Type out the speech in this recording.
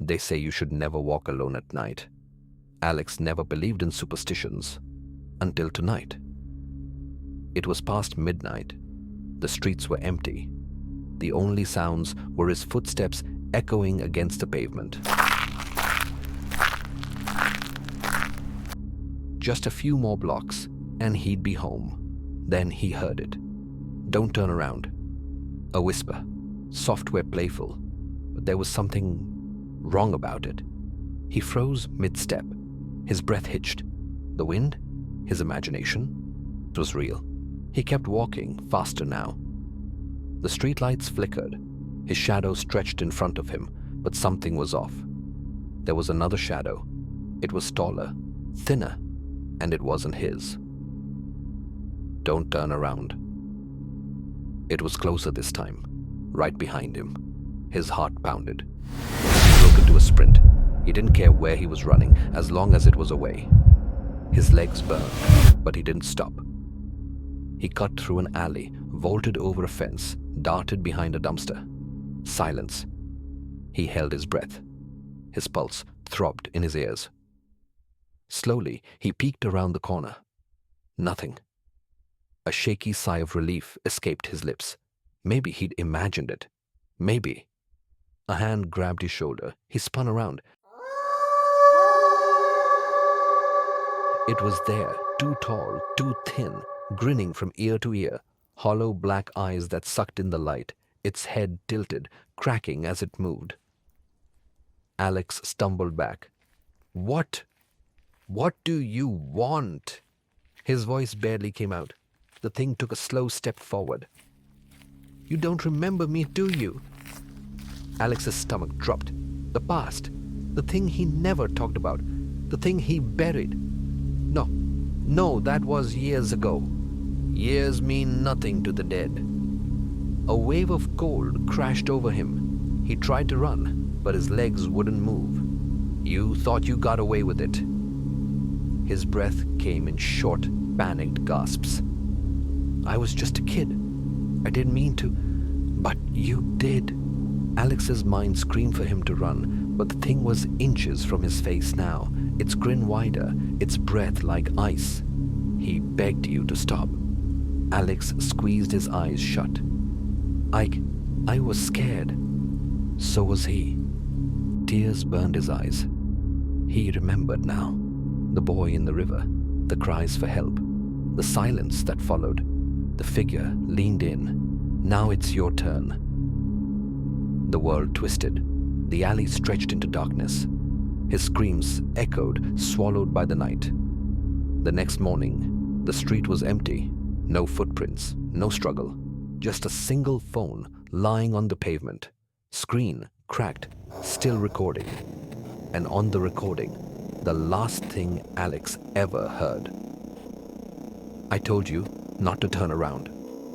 They say you should never walk alone at night. Alex never believed in superstitions until tonight. It was past midnight. The streets were empty. The only sounds were his footsteps echoing against the pavement. Just a few more blocks and he'd be home. Then he heard it. "Don't turn around." A whisper, soft where playful, but there was something wrong about it. He froze mid-step. His breath hitched. The wind? His imagination? It was real. He kept walking, faster now. The streetlights flickered. His shadow stretched in front of him, but something was off. There was another shadow. It was taller, thinner, and it wasn't his. "Don't turn around." It was closer this time, right behind him. His heart pounded. He broke into a sprint. He didn't care where he was running, as long as it was away. His legs burned, but he didn't stop. He cut through an alley, vaulted over a fence, darted behind a dumpster. Silence. He held his breath. His pulse throbbed in his ears. Slowly, he peeked around the corner. Nothing. A shaky sigh of relief escaped his lips. Maybe he'd imagined it. Maybe. A hand grabbed his shoulder. He spun around. It was there, too tall, too thin, grinning from ear to ear, hollow black eyes that sucked in the light, its head tilted, cracking as it moved. Alex stumbled back. "What? What do you want?" His voice barely came out. The thing took a slow step forward. "You don't remember me, do you?" Alex's stomach dropped. The past. The thing he never talked about. The thing he buried. No, that was years ago. Years mean nothing to the dead. A wave of cold crashed over him. He tried to run, but his legs wouldn't move. "You thought you got away with it." His breath came in short, panicked gasps. "I was just a kid. I didn't mean to." "But you did." Alex's mind screamed for him to run, but the thing was inches from his face now, its grin wider, its breath like ice. He begged you to stop. Alex squeezed his eyes shut. I was scared. So was he. Tears burned his eyes. He remembered now. The boy in the river, the cries for help, the silence that followed. The figure leaned in. "Now it's your turn." The world twisted. The alley stretched into darkness. His screams echoed, swallowed by the night. The next morning, the street was empty. No footprints, no struggle. Just a single phone lying on the pavement. Screen cracked, still recording. And on the recording, the last thing Alex ever heard. "I told you not to turn around."